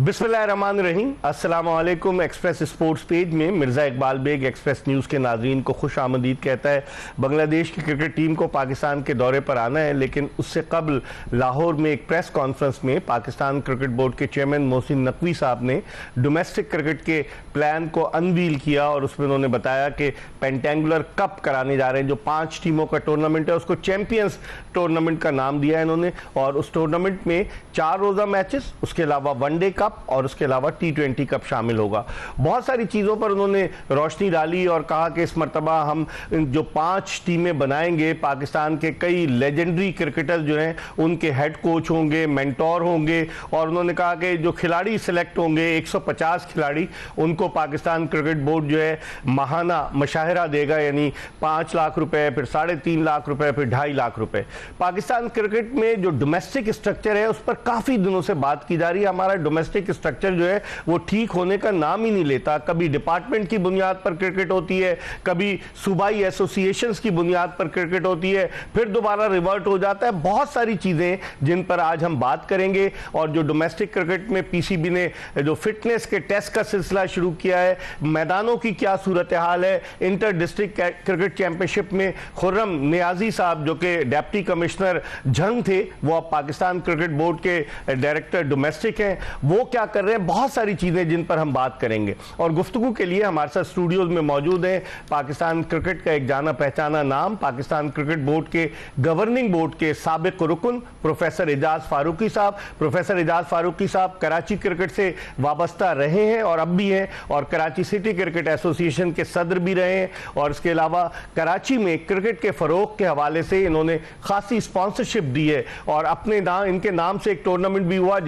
बिस्मिल्लाहिर्रहमानिर्रहीम। अस्सलाम वालेकुम। एक्सप्रेस स्पोर्ट्स पेज में मिर्ज़ा इकबाल बेग एक्सप्रेस न्यूज़ के नाज़रीन को खुश आमदीद कहता है। बांग्लादेश की क्रिकेट टीम को पाकिस्तान के दौरे पर आना है, लेकिन उससे कबल लाहौर में एक प्रेस कॉन्फ्रेंस में पाकिस्तान क्रिकेट बोर्ड के चेयरमैन मोहसिन नकवी साहब ने डोमेस्टिक क्रिकेट के प्लान को अनवील किया और उसमें उन्होंने बताया कि पेंटेंगुलर कप कराने जा रहे हैं। जो 5 टीमों का टूर्नामेंट है उसको चैंपियंस टूर्नामेंट का नाम दिया है इन्होंने, और उस टूर्नामेंट में 4 रोज़ा मैचेस, उसके अलावा वनडे कप और उसके अलावा T20 कप शामिल होगा। बहुत सारी चीज़ों पर उन्होंने रोशनी डाली और कहा कि इस मरतबा हम जो 5 टीमें बनाएंगे, पाकिस्तान के कई लेजेंडरी क्रिकेटर्स जो हैं उनके हेड कोच होंगे, मेंटोर होंगे, और उन्होंने कहा कि जो खिलाड़ी सिलेक्ट होंगे 150 खिलाड़ी, उनको पाकिस्तान क्रिकेट बोर्ड जो है माहाना मशाहरा देगा, यानी 5 लाख रुपए, फिर 3.5 लाख रुपए, फिर 2.5 लाख रुपए। पाकिस्तान क्रिकेट में जो डोमेस्टिक स्ट्रक्चर है उस पर काफ़ी दिनों से बात की जा रही है। हमारा डोमेस्टिक स्ट्रक्चर जो है वो ठीक होने का नाम ही नहीं लेता। कभी डिपार्टमेंट की बुनियाद पर क्रिकेट होती है, कभी सूबाई एसोसिएशंस की बुनियाद पर क्रिकेट होती है, फिर दोबारा रिवर्ट हो जाता है। बहुत सारी चीज़ें जिन पर आज हम बात करेंगे। और जो डोमेस्टिक क्रिकेट में पीसीबी ने जो फिटनेस के टेस्ट का सिलसिला शुरू किया है, मैदानों की क्या सूरत हाल है, इंटर डिस्ट्रिक्ट क्रिकेट चैंपियनशिप में खुर्रम नियाजी साहब जो कि डिप्टी कमिश्नर झंग थे, वो अब पाकिस्तान क्रिकेट बोर्ड के डायरेक्टर डोमेस्टिक हैं, वो क्या कर रहे हैं। बहुत सारी चीजें जिन पर हम बात करेंगे। और गुफ्तगू के लिए हमारे साथ स्टूडियोज में मौजूद हैं पाकिस्तान क्रिकेट का एक जाना पहचाना नाम, पाकिस्तान क्रिकेट बोर्ड के गवर्निंग बोर्ड के साबिक रुकन प्रोफेसर एजाज फारूकी साहब। प्रोफेसर एजाज फारूकी साहब कराची क्रिकेट से वाबस्ता रहे हैं और अब भी हैं, और कराची सिटी क्रिकेट एसोसिएशन के सदर भी रहे हैं, और इसके अलावा कराची में क्रिकेट के फरोग के हवाले से इन्होंने खासी स्पॉन्सरशिप दी है, और अपने नाम, इनके नाम से एक टूर्नामेंट भी हुआ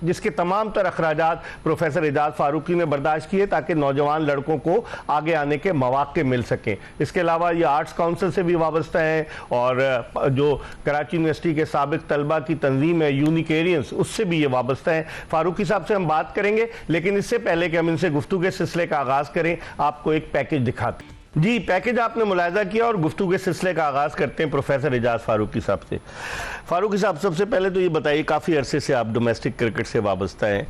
जिसके तमाम तर अखराजात प्रोफेसर एजाज फारूकी ने बर्दाश्त किए ताकि नौजवान लड़कों को आगे आने के मौके मिल सकें। इसके अलावा ये आर्ट्स काउंसिल से भी वाबस्ता हैं, और जो कराची यूनिवर्सिटी के साबिक तलबा की तंजीम है यूनिकेरियंस, उससे भी ये वाबस्ता है। फारूकी साहब से हम बात करेंगे, लेकिन इससे पहले कि हम इनसे गुफ्तगू के सिलसिले का आगाज करें, आपको एक पैकेज दिखाते हैं। जी, पैकेज आपने मुलाहिजा किया और गुफ्तगू के सिलसिले का आगाज़ करते हैं प्रोफेसर एजाज फारूकी साहब से। फारूकी साहब, सबसे पहले तो ये बताइए, काफ़ी अरसे से आप डोमेस्टिक क्रिकेट से वाबस्ता हैं,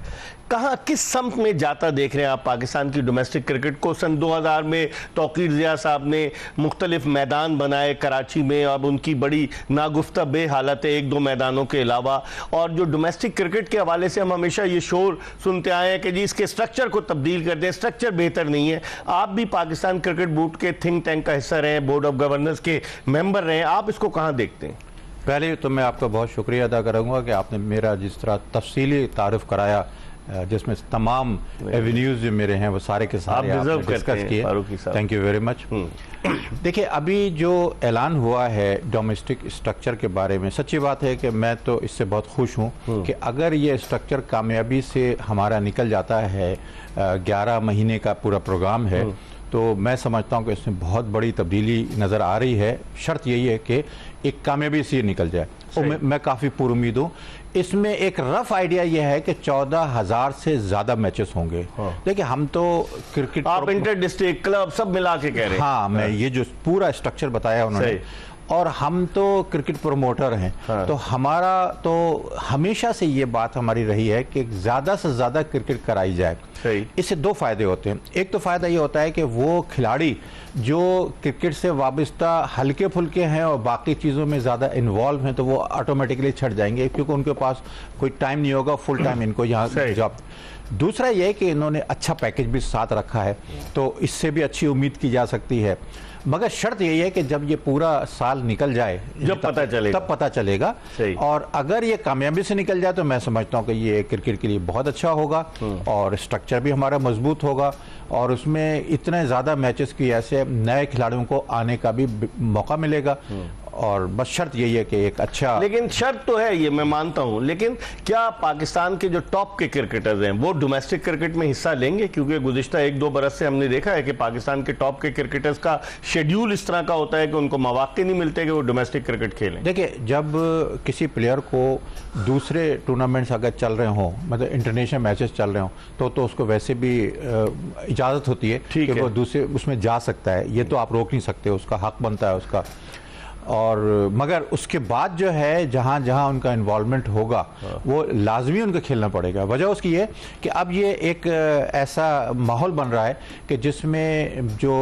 कहाँ किस सम्त में जाता देख रहे हैं आप पाकिस्तान की डोमेस्टिक क्रिकेट को? सन 2000 में तौकीर ज़िया साहब ने मुख्तलिफ मैदान बनाए कराची में, अब उनकी बड़ी नागुफ्ता बे हालत है 1-2 मैदानों के अलावा। और जो डोमेस्टिक क्रिकेट के हवाले से हम हमेशा ये शोर सुनते आए हैं कि जी इसके स्ट्रक्चर को तब्दील कर दें, स्ट्रक्चर बेहतर नहीं है। आप भी पाकिस्तान क्रिकेट बोर्ड के थिंक टैंक का हिस्सा रहे हैं, बोर्ड ऑफ गवर्नर्स के मेंबर रहे हैं, आप इसको कहाँ देखते हैं? पहले तो मैं आपका बहुत शुक्रिया अदा करूँगा कि आपने मेरा जिस तरह तफसीली तारुफ कराया, जिसमें तमाम एवेन्यूज जो मेरे हैं वो सारे के सारे आपने डिस्कस किए। Thank you very much. देखिए, अभी जो ऐलान हुआ है डोमेस्टिक स्ट्रक्चर के बारे में, सच्ची बात है कि मैं तो इससे बहुत खुश हूँ कि अगर ये स्ट्रक्चर कामयाबी से हमारा निकल जाता है, 11 महीने का पूरा प्रोग्राम है, तो मैं समझता हूँ कि इसमें बहुत बड़ी तब्दीली नज़र आ रही है। शर्त यही है कि एक कामयाबी से निकल जाए, और मैं काफ़ी पुरुमीद हूँ। इसमें एक रफ आइडिया यह है कि 14,000 से ज़्यादा मैचेस होंगे। देखिए, हम तो क्रिकेट, आप इंटर डिस्ट्रिक्ट क्लब सब मिला के कह रहे हैं। हाँ, मैं ये जो पूरा स्ट्रक्चर बताया उन्होंने, और हम तो क्रिकेट प्रमोटर हैं। हाँ। तो हमारा तो हमेशा से ये बात हमारी रही है कि ज़्यादा से ज़्यादा क्रिकेट कराई जाए। इससे 2 फायदे होते हैं। एक तो फ़ायदा ये होता है कि वो खिलाड़ी जो क्रिकेट से वाबस्ता हल्के फुल्के हैं और बाकी चीज़ों में ज़्यादा इन्वॉल्व हैं, तो वो ऑटोमेटिकली छट जाएंगे, क्योंकि उनके पास कोई टाइम नहीं होगा, फुल टाइम इनको यहाँ जॉब। दूसरा ये है कि इन्होंने अच्छा पैकेज भी साथ रखा है, तो इससे भी अच्छी उम्मीद की जा सकती है। मगर शर्त यही है कि जब ये पूरा साल निकल जाए, जब पता चलेगा, तब पता चलेगा। और अगर ये कामयाबी से निकल जाए तो मैं समझता हूँ कि ये क्रिकेट के लिए बहुत अच्छा होगा, और स्ट्रक्चर भी हमारा मजबूत होगा, और उसमें इतने ज़्यादा मैचेस की ऐसे नए खिलाड़ियों को आने का भी मौका मिलेगा। और बस शर्त यही है कि एक अच्छा, लेकिन शर्त तो है ये मैं मानता हूं, लेकिन क्या पाकिस्तान के जो टॉप के क्रिकेटर्स हैं वो डोमेस्टिक क्रिकेट में हिस्सा लेंगे? क्योंकि गुज़िश्ता 1-2 बरस से हमने देखा है कि पाकिस्तान के टॉप के क्रिकेटर्स का शेड्यूल इस तरह का होता है कि उनको मौके नहीं मिलते कि वो डोमेस्टिक क्रिकेट खेलें। देखिए, जब किसी प्लेयर को दूसरे टूर्नामेंट्स अगर चल रहे हों, मतलब इंटरनेशनल मैचेस चल रहे हों, तो उसको वैसे भी इजाज़त होती है कि वो दूसरे उसमें जा सकता है। ये तो आप रोक नहीं सकते, उसका हक बनता है उसका। और मगर उसके बाद जो है जहां जहां उनका इन्वॉल्वमेंट होगा वो लाजमी उनको खेलना पड़ेगा। वजह उसकी है कि अब ये एक ऐसा माहौल बन रहा है कि जिसमें जो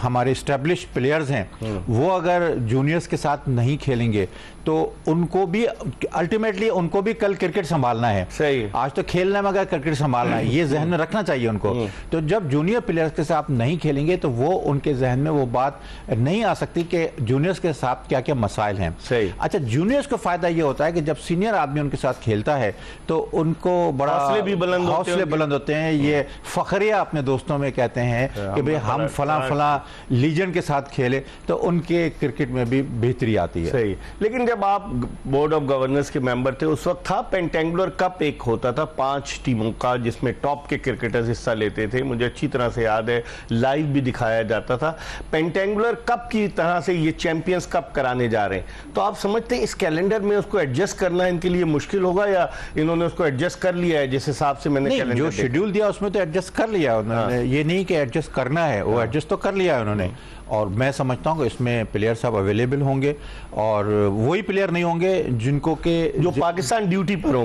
हमारे इस्टेब्लिश प्लेयर्स हैं वो अगर जूनियर्स के साथ नहीं खेलेंगे तो उनको भी अल्टीमेटली उनको भी कल क्रिकेट संभालना है। सही, आज तो खेलना मगर क्रिकेट संभालना है, ये जहन में रखना चाहिए उनको। तो जब जूनियर प्लेयर्स के साथ नहीं खेलेंगे तो वो उनके जहन में वो बात नहीं आ सकती कि जूनियर्स के साथ क्या क्या मसाइल हैं। सही। अच्छा, जूनियर्स को फायदा ये होता है कि जब सीनियर आदमी उनके साथ खेलता है तो उनको बड़ा हौसले भी बुलंद होते हैं। ये फखरिया अपने दोस्तों में कहते हैं कि भाई हम फला लीजेंड के साथ खेले, तो उनके क्रिकेट में भी बेहतरी आती है। सही। लेकिन जब आप बोर्ड ऑफ गवर्नर्स के मेंबर थे उस वक्त था पेंटेंगुलर कप एक होता था 5 टीमों का जिसमें टॉप के क्रिकेटर्स हिस्सा लेते थे, मुझे अच्छी तरह से याद है, लाइव भी दिखाया जाता था। पेंटेंगुलर कप की तरह से ये चैंपियंस कप कराने जा रहे हैं, तो आप समझते हैं इस कैलेंडर में उसको एडजस्ट करना इनके लिए मुश्किल होगा या इन्होंने उसको एडजस्ट कर लिया है जिस हिसाब से मैंने कैलेंडर जो शेड्यूल दिया उसमें तो एडजस्ट कर लिया उन्होंने। ये नहीं कि एडजस्ट करना है, वो एडजस्ट तो कर लिया है उन्होंने। और मैं समझता हूँ कि इसमें प्लेयर सब अवेलेबल होंगे और वही प्लेयर नहीं होंगे जिनको के जो पाकिस्तान ड्यूटी पर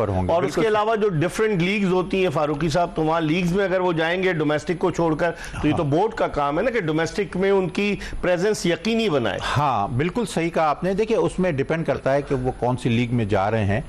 होंगे और उसके अलावा जो डिफरेंट लीग्स होती हैं फारूकी साहब, तो वहाँ लीग्स में अगर वो जाएंगे डोमेस्टिक को छोड़कर, तो ये तो बोर्ड का काम है ना कि डोमेस्टिक में उनकी प्रेजेंस यकीनी बनाए। हाँ, बिल्कुल सही कहा आपने। देखिए, उसमें डिपेंड करता है कि वो कौन सी लीग में जा रहे हैं।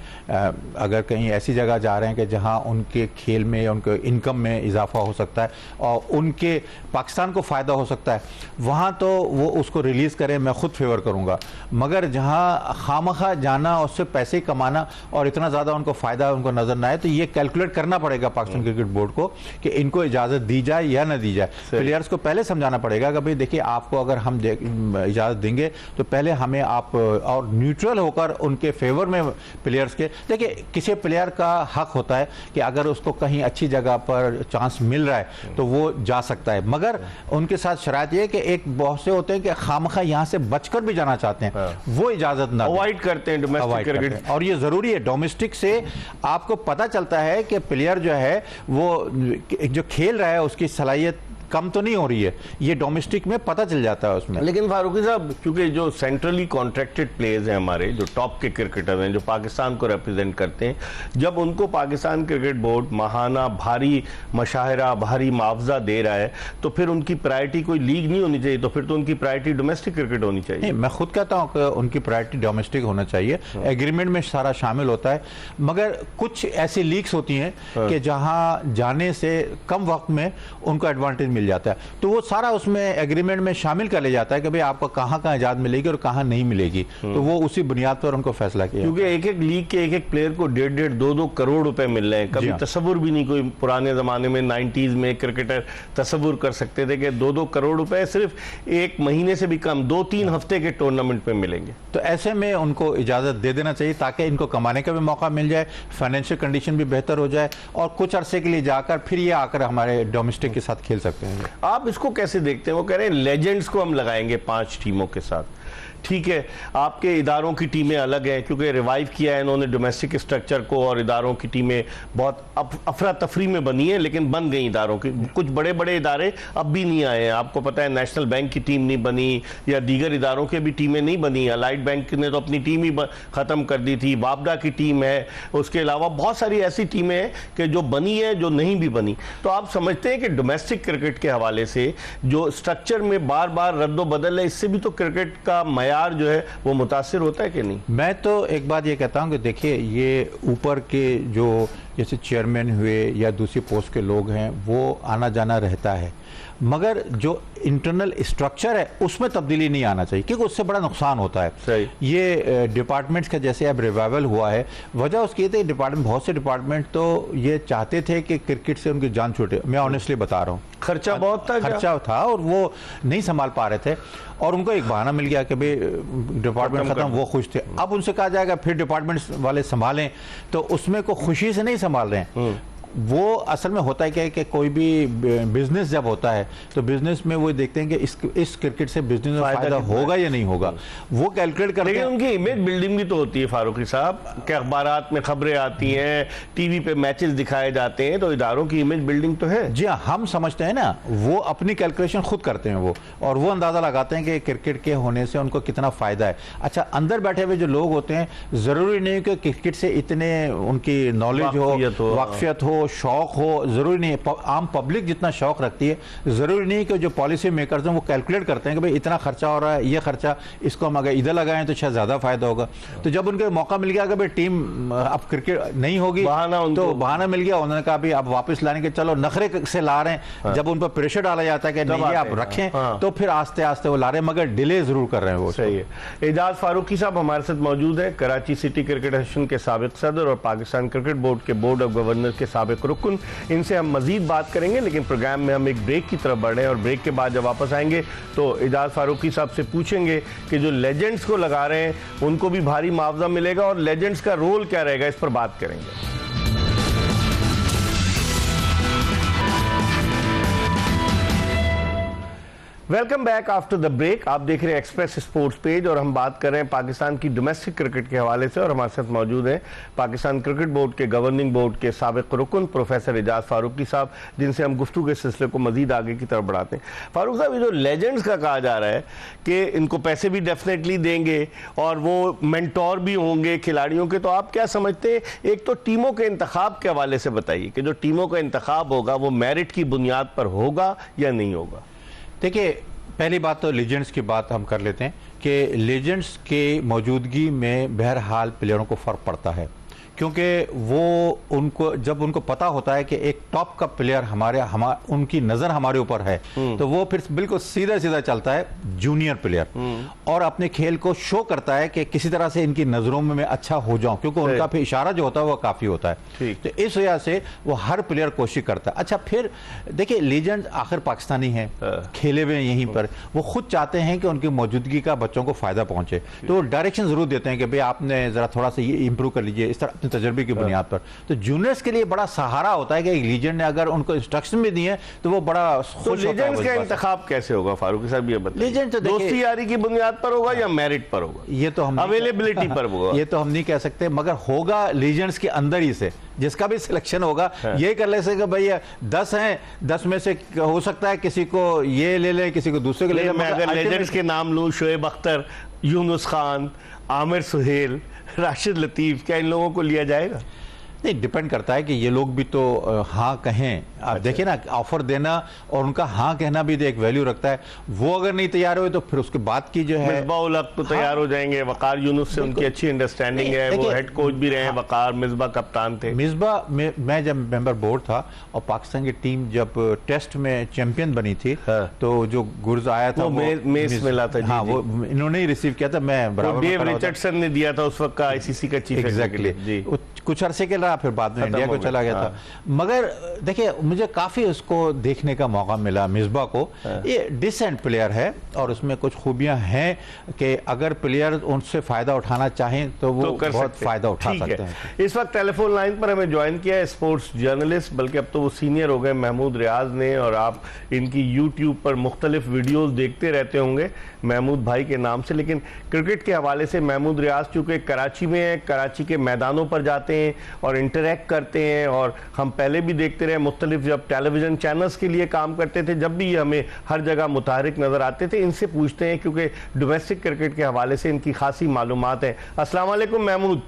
अगर कहीं ऐसी जगह जा रहे हैं कि जहाँ उनके खेल में या उनके इनकम में इजाफा हो सकता है और उनके पाकिस्तान को फ़ायदा हो सकता है, वहाँ तो वो उसको रिलीज़ करें, मैं खुद फेवर करूँगा। मगर जहाँ खामखा जाना, उससे पैसे कमाना और इतना ज़्यादा उनको फ़ायदा उनको नज़र ना आए, तो ये कैलकुलेट करना पड़ेगा पाकिस्तान क्रिकेट बोर्ड को कि इनको इजाज़त दी जाए या ना दी जाए। प्लेयर्स को पहले समझाना पड़ेगा कि भाई देखिए, आपको अगर हम इजाज़त देंगे तो पहले हमें आप और न्यूट्रल होकर उनके फेवर में प्लेयर्स के, देखिए किसी प्लेयर का हक होता है कि अगर उसको कहीं अच्छी जगह पर चांस मिल रहा है तो वो जा सकता है, मगर उनके साथ शराइत ये कि एक बहुत से होते हैं कि खामखा यहाँ से बचकर भी जाना चाहते हैं, वो इजाजत ना अवॉइड करते हैं डोमेस्टिक क्रिकेट। और ये जरूरी है, डोमेस्टिक से आपको पता चलता है कि प्लेयर जो है वो जो खेल रहा है उसकी सलाहियत कम तो नहीं हो रही है, ये डोमेस्टिक में पता चल जाता है उसमें। लेकिन फारूकी साहब, क्योंकि जो सेंट्रली कॉन्ट्रैक्टेड प्लेयर्स हैं हमारे, जो टॉप के क्रिकेटर हैं जो पाकिस्तान को रिप्रेजेंट करते हैं, जब उनको पाकिस्तान क्रिकेट बोर्ड माहाना भारी मशाहरा भारी मुआवजा दे रहा है तो फिर उनकी प्रायोरिटी कोई लीग नहीं होनी चाहिए, तो फिर तो उनकी प्रायोरिटी डोमेस्टिक क्रिकेट होनी चाहिए। नहीं, मैं खुद कहता हूँ कि उनकी प्रायोरिटी डोमेस्टिक होना चाहिए, एग्रीमेंट में सारा शामिल होता है। मगर कुछ ऐसी लीग्स होती हैं कि जहाँ जाने से कम वक्त में उनको एडवांटेज मिल जाता है, तो वो सारा उसमें एग्रीमेंट में शामिल कर लिया जाता है कि भाई आपको कहाँ कहाँ इजाजत मिलेगी और कहाँ नहीं मिलेगी, तो वो उसी बुनियाद पर उनको फैसला किया। क्योंकि एक एक लीग के एक एक प्लेयर को 1.5 2 करोड़ रुपए मिल रहे हैं। कभी तस्वुर भी नहीं कोई पुराने जमाने में 90s में क्रिकेटर तस्वुर कर सकते थे कि 2 करोड़ रुपए सिर्फ एक महीने से भी कम 2-3 हफ्ते के टूर्नामेंट पे मिलेंगे। तो ऐसे में उनको इजाजत दे देना चाहिए ताकि इनको कमाने का भी मौका मिल जाए, फाइनेंशियल कंडीशन भी बेहतर हो जाए और कुछ अरसे के लिए जाकर फिर ये आकर हमारे डोमेस्टिक के साथ खेल सकते हैं। आप इसको कैसे देखते हैं? वो कह रहे हैं लेजेंड्स को हम लगाएंगे 5 टीमों के साथ। ठीक है, आपके इदारों की टीमें अलग हैं क्योंकि रिवाइव किया है इन्होंने डोमेस्टिक स्ट्रक्चर को, और इदारों की टीमें बहुत अफरा तफरी में बनी है, लेकिन बन गई इदारों की। कुछ बड़े बड़े इदारे अब भी नहीं आए हैं, आपको पता है नेशनल बैंक की टीम नहीं बनी या दीगर इदारों के भी टीमें नहीं बनी। अलाइड बैंक ने तो अपनी टीम ही ख़त्म कर दी थी, बाबडा की टीम है, उसके अलावा बहुत सारी ऐसी टीमें हैं कि जो बनी है जो नहीं भी बनी। तो आप समझते हैं कि डोमेस्टिक क्रिकेट के हवाले से जो स्ट्रक्चर में बार बार रद्दोबदल है, इससे भी तो क्रिकेट का यार जो है वो मुतासिर होता है कि नहीं? मैं तो एक बात ये कहता हूं कि देखिए, ये ऊपर के जो जैसे चेयरमैन हुए या दूसरी पोस्ट के लोग हैं वो आना जाना रहता है, मगर जो इंटरनल स्ट्रक्चर है उसमें तब्दीली नहीं आना चाहिए क्योंकि उससे बड़ा नुकसान होता है। सही। ये डिपार्टमेंट्स का जैसे अब रिवाइवल हुआ है, वजह उसकी ये थी डिपार्टमेंट, बहुत से डिपार्टमेंट तो ये चाहते थे कि क्रिकेट से उनकी जान छूटे। मैं ऑनेस्टली बता रहा हूँ, खर्चा बहुत था, खर्चा था और वो नहीं संभाल पा रहे थे और उनको एक बहाना मिल गया कि भाई डिपार्टमेंट खत्म, वो खुश थे। अब उनसे कहा जाएगा फिर डिपार्टमेंट वाले संभालें, तो उसमें को खुशी से नहीं संभाल रहे हैं। वो असल में होता है क्या है कि कोई भी बिजनेस जब होता है तो बिजनेस में वो देखते हैं कि इस क्रिकेट से बिजनेस में फायदा होगा या नहीं होगा, वो कैलकुलेट करते हैं। लेकिन उनकी इमेज बिल्डिंग भी तो होती है फारूकी साहब, कि अखबारात में खबरें आती हैं, टीवी पे मैचेस दिखाए जाते हैं, तो इदारों की इमेज बिल्डिंग तो है। जी हाँ, हम समझते हैं ना, वो अपनी कैलकुलेशन खुद करते हैं वो, और वो अंदाजा लगाते हैं कि क्रिकेट के होने से उनको कितना फायदा है। अच्छा, अंदर बैठे हुए जो लोग होते हैं, जरूरी नहीं कि क्रिकेट से इतने उनकी नॉलेज हो, वाकफियत हो, शौक हो, जरूरी नहीं। आम पब्लिक जितना शौक रखती है, जरूरी नहीं कि जो पॉलिसी मेकर्स हैं वो कैलकुलेट करते हैं कि भाई इतना खर्चा हो रहा है, ये खर्चा इसको हम अगर इधर लगाएं तो शायद ज्यादा फायदा होगा। तो जब उनको मौका मिल गया कि भाई टीम अब क्रिकेट नहीं होगी, तो बहाना मिल गया, उन्होंने कहा भी अब वापस लाने के, चलो नखरे से ला रहे हैं। हाँ। जब उन पर प्रेशर डाला जाता है कि नहीं आप रखें, हाँ। तो फिर आस्ते आस्ते वो ला रहे हैं, मगर डिले जरूर कर रहे हैं वो। सही है। एजाज फारूकी साहब हमारे साथ मौजूद है, कराची सिटी क्रिकेट एसोसिएशन के साबिक सदर और पाकिस्तान क्रिकेट बोर्ड के बोर्ड ऑफ गवर्नर के साबिक रुकन। इनसे हम मजीद बात करेंगे, लेकिन प्रोग्राम में हम एक ब्रेक की तरफ बढ़े और ब्रेक के बाद जब वापस आएंगे तो एजाज फारूकी साहब से पूछेंगे कि जो लेजेंड्स को लगा रहे हैं उनको भी भारी मुआवजा मिलेगा और लेजेंड्स का रोल क्या रहेगा, इस पर बात करेंगे। Welcome back after the break. आप देख रहे हैं एक्सप्रेस स्पोर्ट्स पेज और हम बात कर रहे हैं पाकिस्तान की डोमेस्टिक क्रिकेट के हवाले से, और हमारे साथ मौजूद हैं पाकिस्तान क्रिकेट बोर्ड के गवर्निंग बोर्ड के साबिक रुकन प्रोफेसर एजाज फारूकी साहब, जिनसे हम गुफ्तगू के सिलसिले को मजीद आगे की तरफ बढ़ाते हैं। फारूक साहब, ये जो लेजेंड्स का कहा जा रहा है कि इनको पैसे भी डेफिनेटली देंगे और वो मेंटोर भी होंगे खिलाड़ियों के, तो आप क्या समझते हैं? एक तो टीमों के इंतखाब के हवाले से बताइए कि जो टीमों का इंतखाब होगा वो मेरिट की बुनियाद पर होगा या नहीं होगा? देखिए, पहली बात तो लीजेंड्स की बात हम कर लेते हैं कि लीजेंड्स के मौजूदगी में बहरहाल प्लेयरों को फ़र्क पड़ता है, क्योंकि वो उनको जब उनको पता होता है कि एक टॉप का प्लेयर उनकी नज़र हमारे ऊपर है, तो वो फिर बिल्कुल सीधा सीधा चलता है जूनियर प्लेयर और अपने खेल को शो करता है कि किसी तरह से इनकी नज़रों में मैं अच्छा हो जाऊं, क्योंकि उनका फिर इशारा जो होता है वो काफ़ी होता है। तो इस वजह से वो हर प्लेयर कोशिश करता है। अच्छा, फिर देखिए, लीजेंड आखिर पाकिस्तानी हैं, खेले हुए यहीं पर, वो खुद चाहते हैं कि उनकी मौजूदगी का बच्चों को फ़ायदा पहुंचे, तो डायरेक्शन ज़रूर देते हैं कि भाई आपने ज़रा थोड़ा सा ये इंप्रूव कर लीजिए, इस तरह तजर्बे की बुनियाद पर। तो जूनियर्स के लिए बड़ा सहारा होता है कि एक लीजेंड ने अगर उनको इंस्ट्रक्शन भी दिए तो वो बड़ा खुश होता है। लीजेंड्स का इंतखाब कैसे होगा फारूकी साहब, ये बताइए? लीजेंड तो दोस्ती यारी की बुनियाद पर होगा या मेरिट पर होगा? ये तो हम अवेलेबिलिटी पर होगा, ये तो हम नहीं कह सकते, मगर होगा लीजेंड्स के अंदर ही से, जिसका भी सिलेक्शन होगा। ये कर ले सके भाई 10 हैं, 10 में से हो सकता है किसी को ये ले ले, किसी को दूसरे को ले ले। मैं अगर लेजेंड्स के नाम लूं, शोएब अख्तर, यूनुस खान, आमिर सुहेल, राशिद लतीफ, क्या इन लोगों को लिया जाएगा? नहीं, डिपेंड करता है कि ये लोग भी तो हाँ कहें। आप देखिए ना, ऑफर देना और उनका हाँ कहना भी एक वैल्यू रखता है। वो अगर नहीं तैयार हुए तो फिर उसके बाद की जो है मिसबाह उल हक तो तैयार हो जाएंगे। वकार यूनुस से उनकी अच्छी अंडरस्टैंडिंग है, वो हेड कोच भी रहे हैं। वकार मिसबाह कप्तान थे। मिसबाह मैं जब मेंबर बोर्ड था और पाकिस्तान की टीम जब टेस्ट में चैंपियन बनी थी, तो जो गुर्ज आया था वो मेस मिला था। हाँ, वो इन्होंने ही रिसीव किया था। मैं डेव रिचर्डसन ने दिया था उस वक्त का आईसीसी का चीफ। एग्जैक्टली, कुछ अरसे के लिए फिर बाद में इंडिया को चला गया था। मगर देखिए, मुझे काफी उसको देखने का मौका मिला। मिसबाह को ये डिसेंट प्लेयर है और उसमें कुछ खूबियां हैं कि अगर प्लेयर उनसे फायदा उठाना चाहें तो वो बहुत फायदा उठा सकते हैं। इस वक्त टेलीफोन लाइन पर हमें ज्वाइन किया है स्पोर्ट्स जर्नलिस्ट, बल्कि अब तो वो सीनियर हो गए, महमूद रियाज ने, और आप इनकी यूट्यूब पर मुख्तलिफ वीडियोस देखते रहते होंगे महमूद भाई के नाम से। लेकिन क्रिकेट के हवाले से महमूद रियाज चूंकि कराची में है, कराची के मैदानों पर जाते हैं और इंटरेक्ट करते हैं, और हम पहले भी देखते रहे मुख्तलिफ जब टेलीविजन चैनल्स के लिए काम करते थे, जब भी हमें हर जगह मुतहरिक नजर आते थे। इनसे पूछते हैं क्योंकि डोमेस्टिक क्रिकेट के हवाले से इनकी खासी मालूमात है। अस्सलाम वालेकुम महमूद।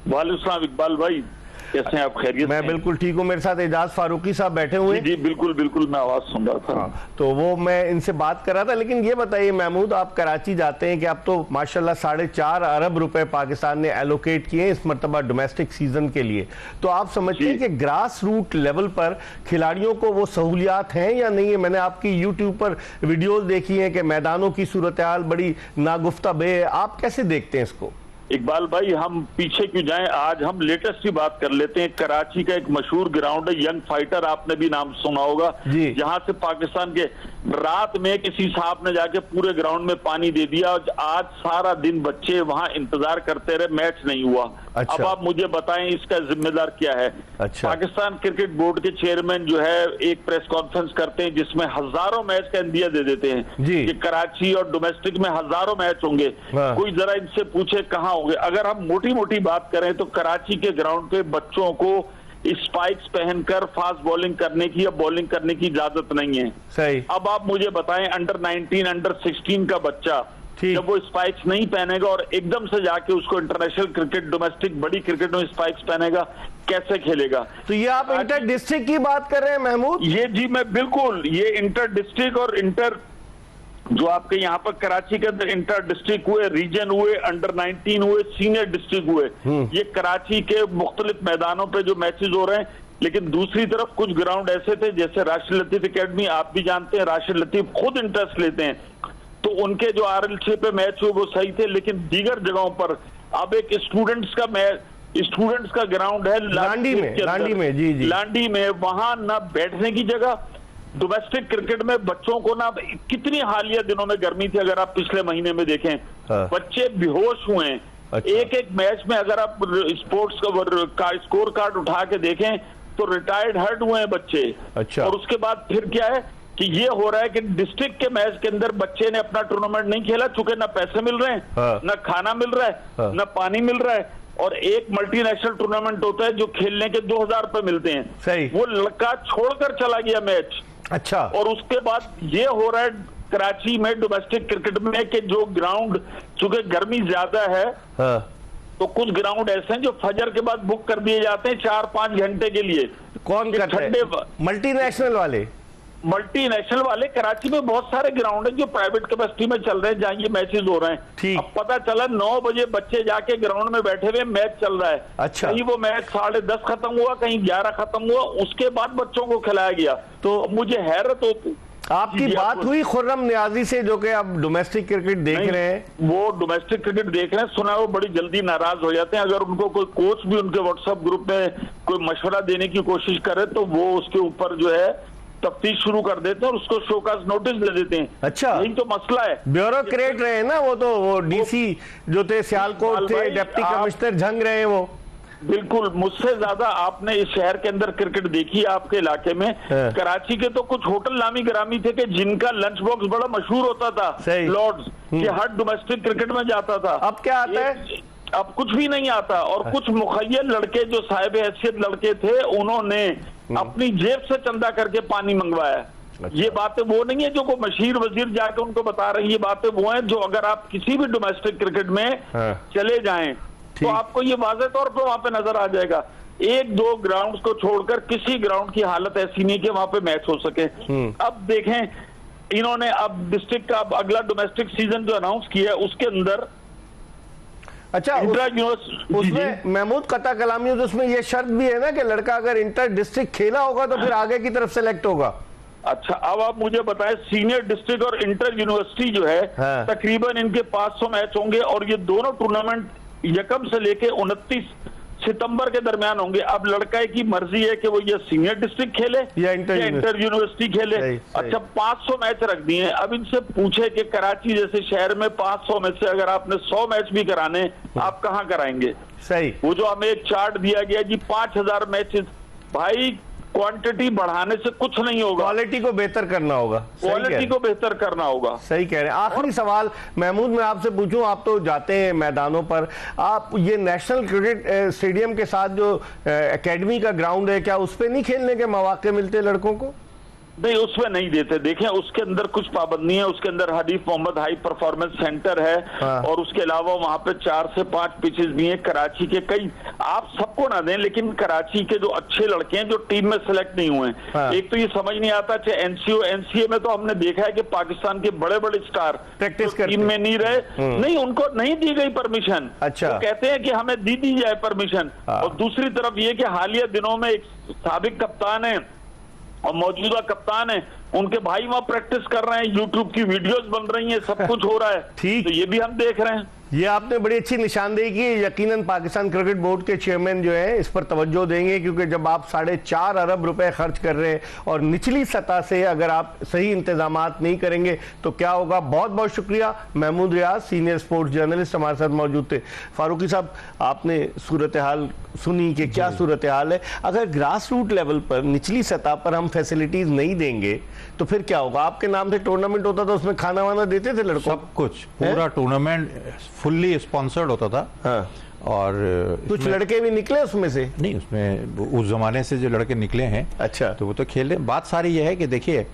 वालेकुम सलाम इकबाल भाई, कैसे हैं आप? खैरियत? मैं बिल्कुल ठीक हूँ। मेरे साथ एजाज फारूकी साहब बैठे हुए हैं। जी बिल्कुल बिल्कुल, मैं आवाज सुन रहा था। तो वो मैं इनसे बात कर रहा था। लेकिन ये बताइए महमूद, आप कराची जाते हैं कि आप तो माशाल्लाह 4.5 अरब रुपए पाकिस्तान ने एलोकेट किए इस मरतबा डोमेस्टिक सीजन के लिए, तो आप समझते हैं कि ग्रास रूट लेवल पर खिलाड़ियों को वो सहूलियात हैं या नहीं है? मैंने आपकी यूट्यूब पर वीडियोज देखी हैं कि मैदानों की सूरत हाल बड़ी नागुफ्ता बे है। आप कैसे देखते हैं इसको? इकबाल भाई हम पीछे क्यों जाएं, आज हम लेटेस्ट की बात कर लेते हैं। कराची का एक मशहूर ग्राउंड है यंग फाइटर, आपने भी नाम सुना होगा, जहां से पाकिस्तान के रात में किसी साहब ने जाके पूरे ग्राउंड में पानी दे दिया। आज सारा दिन बच्चे वहां इंतजार करते रहे, मैच नहीं हुआ। अच्छा। अब आप मुझे बताएं इसका जिम्मेदार क्या है? अच्छा। पाकिस्तान क्रिकेट बोर्ड के चेयरमैन जो है एक प्रेस कॉन्फ्रेंस करते हैं जिसमें हजारों मैच का इंदिया दे देते हैं कि कराची और डोमेस्टिक में हजारों मैच होंगे। कोई जरा इनसे पूछे कहाँ होंगे? अगर हम मोटी मोटी बात करें तो कराची के ग्राउंड पे बच्चों को स्पाइक्स पहनकर फास्ट बॉलिंग करने की या बॉलिंग करने की इजाजत नहीं है। सही। अब आप मुझे बताएं, अंडर 19 अंडर 16 का बच्चा जब वो स्पाइक्स नहीं पहनेगा और एकदम से जाके उसको इंटरनेशनल क्रिकेट, डोमेस्टिक बड़ी क्रिकेट में स्पाइक्स पहनेगा, कैसे खेलेगा? तो ये आप इंटर डिस्ट्रिक्ट की बात कर रहे हैं महमूद? ये जी मैं बिल्कुल, ये इंटर डिस्ट्रिक्ट और इंटर जो आपके यहाँ पर कराची के अंदर इंटर डिस्ट्रिक्ट हुए, रीजन हुए, अंडर 19 हुए, सीनियर डिस्ट्रिक्ट हुए, ये कराची के मुख्तलिफ मैदानों पे जो मैचेस हो रहे हैं। लेकिन दूसरी तरफ कुछ ग्राउंड ऐसे थे जैसे राशिद लतीफ एकेडमी, आप भी जानते हैं राशिद लतीफ खुद इंटरेस्ट लेते हैं, तो उनके जो RL6 पे मैच हुए वो सही थे। लेकिन दीगर जगहों पर अब एक स्टूडेंट्स का ग्राउंड है लांडी में, जी जी, लांडी में, वहां ना बैठने की जगह। डोमेस्टिक क्रिकेट में बच्चों को ना कितनी हालिया दिनों में गर्मी थी, अगर आप पिछले महीने में देखें, बच्चे बेहोश हुए हैं। अच्छा। एक मैच में अगर आप स्पोर्ट्स का स्कोर कार्ड उठा के देखें तो रिटायर्ड हर्ट हुए हैं बच्चे। अच्छा। और उसके बाद फिर क्या है कि ये हो रहा है कि डिस्ट्रिक्ट के मैच के अंदर बच्चे ने अपना टूर्नामेंट नहीं खेला, चूंकि ना पैसे मिल रहे हैं, ना खाना मिल रहा है, ना पानी मिल रहा है। और एक मल्टीनेशनल टूर्नामेंट होता है जो खेलने के 2000 रुपए मिलते हैं। सही। वो लड़का छोड़कर चला गया मैच। अच्छा। और उसके बाद ये हो रहा है कराची में डोमेस्टिक क्रिकेट में कि जो ग्राउंड, चूंकि गर्मी ज्यादा है, तो कुछ ग्राउंड ऐसे हैं जो फजर के बाद बुक कर दिए जाते हैं 4-5 घंटे के लिए। कौन करते हैं? मल्टीनेशनल वाले? मल्टीनेशनल वाले कराची में बहुत सारे ग्राउंड हैं जो प्राइवेट कैपेसिटी में चल रहे हैं, जहां ये मैचेस हो रहे हैं। अब पता चला 9 बजे बच्चे जाके ग्राउंड में बैठे हुए, मैच चल रहा है। अच्छा। कहीं वो मैच 10:30 खत्म हुआ, कहीं 11 खत्म हुआ, उसके बाद बच्चों को खिलाया गया। तो मुझे हैरत होती। आपकी बात हुई खुर्रम नियाजी से जो कि अब डोमेस्टिक क्रिकेट देख रहे हैं? वो डोमेस्टिक क्रिकेट देख रहे हैं, सुना वो बड़ी जल्दी नाराज हो जाते हैं। अगर उनको कोई कोच भी उनके व्हाट्सएप ग्रुप में कोई मशवरा देने की कोशिश करे तो वो उसके ऊपर जो है तफ्तीश शुरू कर देते हैं और उसको शोकाज नोटिस दे देते हैं। अच्छा। यही तो मसला है। ब्यूरोक्रेट रहे ना वो डीसी जो थे सियालकोट थे, डिप्टी कमिश्नर झंग रहे वो। बिल्कुल, मुझसे ज्यादा आपने इस शहर के अंदर क्रिकेट देखी है आपके इलाके में। कराची के तो कुछ होटल नामी ग्रामी थे कि जिनका लंच बॉक्स बड़ा मशहूर होता था, लॉर्ड्स, कि हर डोमेस्टिक क्रिकेट में जाता था। अब क्या आता है? अब कुछ भी नहीं आता। और कुछ मुखय्यल लड़के जो साहिब हैसियत लड़के थे, उन्होंने अपनी जेब से चंदा करके पानी मंगवाया। अच्छा। ये बातें वो नहीं है जो को मशीर वजीर जाके उनको बता रही है, ये बातें वो हैं जो अगर आप किसी भी डोमेस्टिक क्रिकेट में चले जाएं तो आपको ये वाज़ेह तौर पर वहां पे नजर आ जाएगा। 1-2 ग्राउंड्स को छोड़कर किसी ग्राउंड की हालत ऐसी नहीं कि वहां पे मैच हो सके। अब देखें, इन्होंने अब डिस्ट्रिक्ट का अगला डोमेस्टिक सीजन जो अनाउंस किया है उसके अंदर, अच्छा, उसमें महमूद कता कलामी, तो उसमें ये शर्त भी है ना कि लड़का अगर इंटर डिस्ट्रिक्ट खेला होगा तो फिर आगे की तरफ सेलेक्ट होगा। अच्छा, अब आप मुझे बताएं, सीनियर डिस्ट्रिक्ट और इंटर यूनिवर्सिटी जो है, तकरीबन इनके 500 मैच होंगे और ये दोनों टूर्नामेंट यकम से लेके 29 सितंबर के दरमियान होंगे। अब लड़का की मर्जी है कि वो ये सीनियर डिस्ट्रिक्ट खेले या इंटर यूनिवर्सिटी खेले। अच्छा, 500 मैच रख दिए हैं। अब इनसे पूछे कि कराची जैसे शहर में 500 में से अगर आपने 100 मैच भी कराने, आप कहाँ कराएंगे? सही। वो जो हमें एक चार्ट दिया गया जी 5000 मैचेस, भाई क्वांटिटी बढ़ाने से कुछ नहीं होगा, क्वालिटी को बेहतर करना होगा। क्वालिटी को बेहतर करना होगा। सही कह रहे हैं। आखिरी सवाल महमूद, मैं आपसे पूछूं, आप तो जाते हैं मैदानों पर, आप ये नेशनल क्रिकेट स्टेडियम के साथ जो एकेडमी का ग्राउंड है, क्या उस पर नहीं खेलने के मौके मिलते लड़कों को? नहीं, उसमें नहीं देते। देखें, उसके अंदर कुछ पाबंदी है। उसके अंदर Hanif Mohammad high performance centre है। और उसके अलावा वहां पे 4 से 5 पिचेस भी हैं। कराची के कई, आप सबको ना दें, लेकिन कराची के जो अच्छे लड़के हैं जो टीम में सेलेक्ट नहीं हुए हैं, एक तो ये समझ नहीं आता, चाहे एनसीओ एनसीए में तो हमने देखा है कि पाकिस्तान के बड़े बड़े स्टार प्रैक्टिस टीम में नहीं रहे, नहीं, उनको नहीं दी गई परमिशन। अच्छा। वो कहते हैं कि हमें दी जाए परमिशन। और दूसरी तरफ ये कि हालिया दिनों में एक साबिक कप्तान है और मौजूदा कप्तान है, उनके भाई वहां प्रैक्टिस कर रहे हैं, यूट्यूब की वीडियोस बन रही हैं, सब कुछ हो रहा है। ठीक, तो ये भी हम देख रहे हैं। ये आपने बड़ी अच्छी निशानदेही की। यकीनन पाकिस्तान क्रिकेट बोर्ड के चेयरमैन जो है इस पर तवज्जो देंगे, क्योंकि जब आप 4.5 अरब रुपए खर्च कर रहे हैं और निचली सतह से अगर आप सही इंतजामात नहीं करेंगे तो क्या होगा। बहुत बहुत शुक्रिया। महमूद रियाज, सीनियर स्पोर्ट्स जर्नलिस्ट, हमारे साथ मौजूद थे। फारूकी साहब, आपने सूरत हाल सुनी कि क्या सूरत हाल है। अगर ग्रास रूट लेवल पर, निचली सतह पर हम फैसिलिटीज नहीं देंगे तो फिर क्या होगा। आपके नाम से टूर्नामेंट होता था, उसमें खाना वाना देते थे लड़कों, सब कुछ, पूरा टूर्नामेंट फुल्ली स्पॉन्सर्ड होता था। हाँ। और कुछ लड़के भी निकले उसमें से? नहीं, उसमें उस जमाने से जो लड़के निकले हैं, अच्छा, तो वो तो खेल रहे। बात सारी ये है कि देखिए,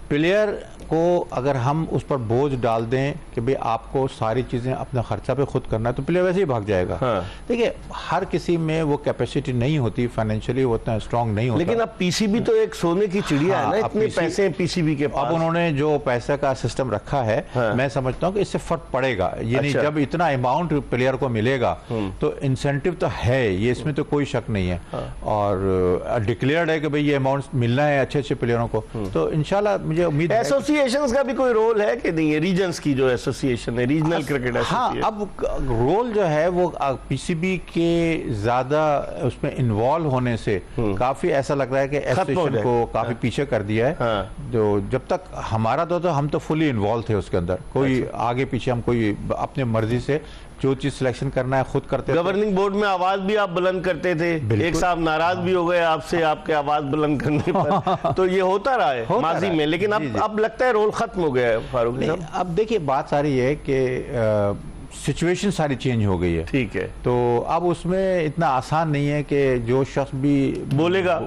प्लेयर को अगर हम उस पर बोझ डाल दें कि भाई आपको सारी चीजें अपना खर्चा पे खुद करना है, तो प्लेयर वैसे ही भाग जाएगा। हाँ। देखिए, हर किसी में वो कैपेसिटी नहीं होती, फाइनेंशियली वो उतना स्ट्रांग नहीं होता। लेकिन अब पीसीबी तो एक सोने की चिड़िया है ना, इतने पैसे हैं पीसीबी के पास। अब उन्होंने जो पैसे का सिस्टम रखा है, मैं समझता हूँ कि इससे फर्क पड़ेगा। ये नहीं, जब इतना अमाउंट प्लेयर को मिलेगा तो इंसेंटिव तो है, ये इसमें तो कोई शक नहीं है। और डिक्लेयर्ड है कि भाई ये अमाउंट मिलना है अच्छे अच्छे प्लेयरों को, तो इंशाल्लाह मुझे उम्मीद है। एसोसिएशंस का भी कोई रोल है कि नहीं है? रीजन्स की जो एसोसिएशन है, रीजनल क्रिकेट एसोसिएशन। हाँ, अब रोल जो है वो पीसीबी के ज्यादा उसमें इन्वॉल्व होने से काफी ऐसा लग रहा है कि एसोसिएशन को काफी पीछे कर दिया है। तो जब तक हमारा तो हम तो फुली इन्वॉल्व थे उसके अंदर, कोई आगे पीछे हम कोई अपने मर्जी से जो चीज सिलेक्शन करना है खुद करते थे। गवर्निंग बोर्ड में आवाज भी आप बुलंद करते थे, एक साहब नाराज भी हो गए आपसे, आपके आवाज बुलंद करने पर। तो ये होता रहा है माजी में, लेकिन अब लगता है रोल खत्म हो गया है फारूक साहब। अब देखिए, बात सारी है कि सिचुएशन सारी चेंज हो गई है, ठीक है, तो अब उसमें इतना आसान नहीं है कि जो शख्स भी बोलेगा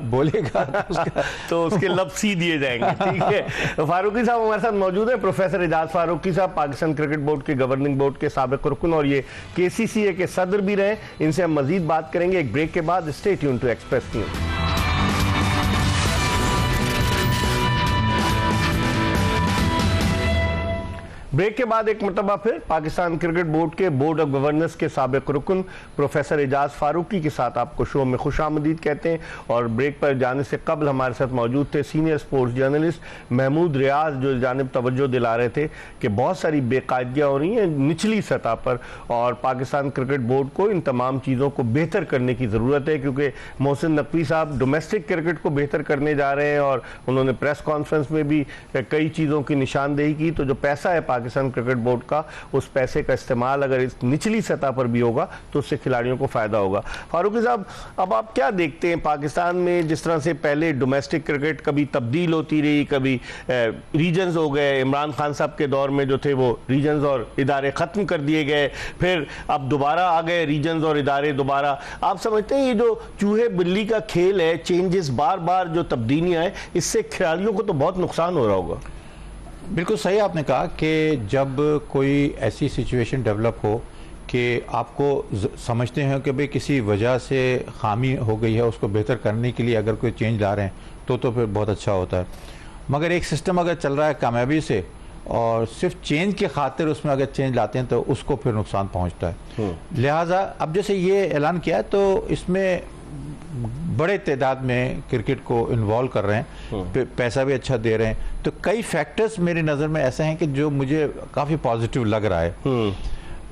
तो उसके लब सी दिए जाएंगे। ठीक है, फारूकी साहब हमारे साथ मौजूद है, प्रोफेसर एजाज फारूकी साहब, पाकिस्तान क्रिकेट बोर्ड के गवर्निंग बोर्ड के साबिक रुकन और ये केसीसीए के सदर भी रहे। इनसे हम मजीद बात करेंगे एक ब्रेक के बाद। Stay tune to express news. Break के बाद एक मरतबा फिर पाकिस्तान क्रिकेट बोर्ड के बोर्ड ऑफ गवर्नर्स के साबिक रुकन प्रोफेसर एजाज फारूकी के साथ आपको शो में खुशामदीद कहते हैं। और ब्रेक पर जाने से कबल हमारे साथ मौजूद थे सीनियर स्पोर्ट्स जर्नलिस्ट महमूद रियाज, जो जानिब तवज्जो दिला रहे थे कि बहुत सारी बेकायदगियाँ हो रही हैं निचली सतह पर और पाकिस्तान क्रिकेट बोर्ड को इन तमाम चीज़ों को बेहतर करने की ज़रूरत है, क्योंकि मोहसिन नकवी साहब डोमेस्टिक क्रिकेट को बेहतर करने जा रहे हैं और उन्होंने प्रेस कॉन्फ्रेंस में भी कई चीज़ों की निशानदेही की। तो जो पैसा है पाकिस्तान क्रिकेट बोर्ड का, उस पैसे का इस्तेमाल अगर इस निचली सतह पर भी होगा तो उससे खिलाड़ियों को फायदा होगा। फारूकी साहब, अब आप क्या देखते हैं पाकिस्तान में, जिस तरह से पहले डोमेस्टिक क्रिकेट कभी तब्दील होती रही, कभी रीजन्स हो गए, इमरान खान साहब के दौर में जो थे वो रीजन्स और इदारे खत्म कर दिए गए, फिर अब दोबारा आ गए रीजन्स और इदारे दोबारा। आप समझते हैं ये जो चूहे बिल्ली का खेल है, चेंजेस बार बार जो तब्दीलियां हैं, इससे खिलाड़ियों को तो बहुत नुकसान हो रहा होगा? बिल्कुल सही आपने कहा कि जब कोई ऐसी सिचुएशन डेवलप हो कि आपको समझते हैं कि भाई किसी वजह से खामी हो गई है, उसको बेहतर करने के लिए अगर कोई चेंज ला रहे हैं तो फिर बहुत अच्छा होता है। मगर एक सिस्टम अगर चल रहा है कामयाबी से और सिर्फ चेंज के खातिर उसमें अगर चेंज लाते हैं तो उसको फिर नुकसान पहुंचता है। लिहाजा अब जैसे ये ऐलान किया तो इसमें बड़े तादाद में क्रिकेट को इन्वॉल्व कर रहे हैं, पैसा भी अच्छा दे रहे हैं, तो कई फैक्टर्स मेरी नज़र में ऐसे हैं कि जो मुझे काफ़ी पॉजिटिव लग रहा है।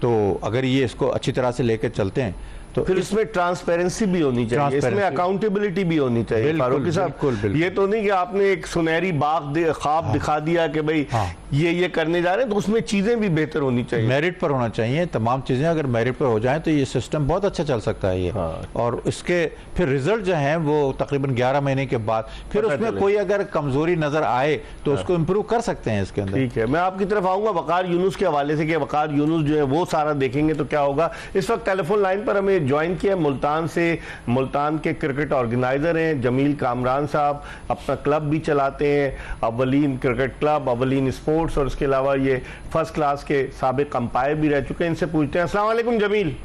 तो अगर ये इसको अच्छी तरह से लेकर चलते हैं तो फिर इसमें ट्रांसपेरेंसी भी होनी चाहिए, इसमें अकाउंटेबिलिटी भी होनी चाहिए। फारूकी साहब, ये तो नहीं कि आपने एक सुनहरी बाग ख्वाब दिखा दिया कि भाई ये करने जा रहे हैं, तो उसमें चीजें भी बेहतर होनी चाहिए, मेरिट पर होना चाहिए। तमाम चीजें अगर मेरिट पर हो जाएं तो ये सिस्टम बहुत अच्छा चल सकता है ये। और इसके फिर रिजल्ट जो हैं वो तकरीबन 11 महीने के बाद फिर उसमें कोई अगर कमजोरी नजर आए तो उसको इम्प्रूव कर सकते हैं इसके अंदर। ठीक है, मैं आपकी तरफ आऊंगा वकार यूनुस के हवाले से कि वकार यूनुस जो है वो सारा देखेंगे तो क्या होगा। इस वक्त टेलीफोन लाइन पर हमें ज्वाइन किया मुल्तान से, मुल्तान के क्रिकेट ऑर्गेनाइजर हैं जमील कामरान साहब, अपना क्लब भी चलाते हैं, अव्वलीन क्रिकेट क्लब, अव्वलीन स्पोर्ट्स, और इसके अलावा ये फर्स्ट क्लास के साबिक अंपायर भी रह चुके हैं। इनसे पूछते हैं। अस्सलाम वालेकुम जमील।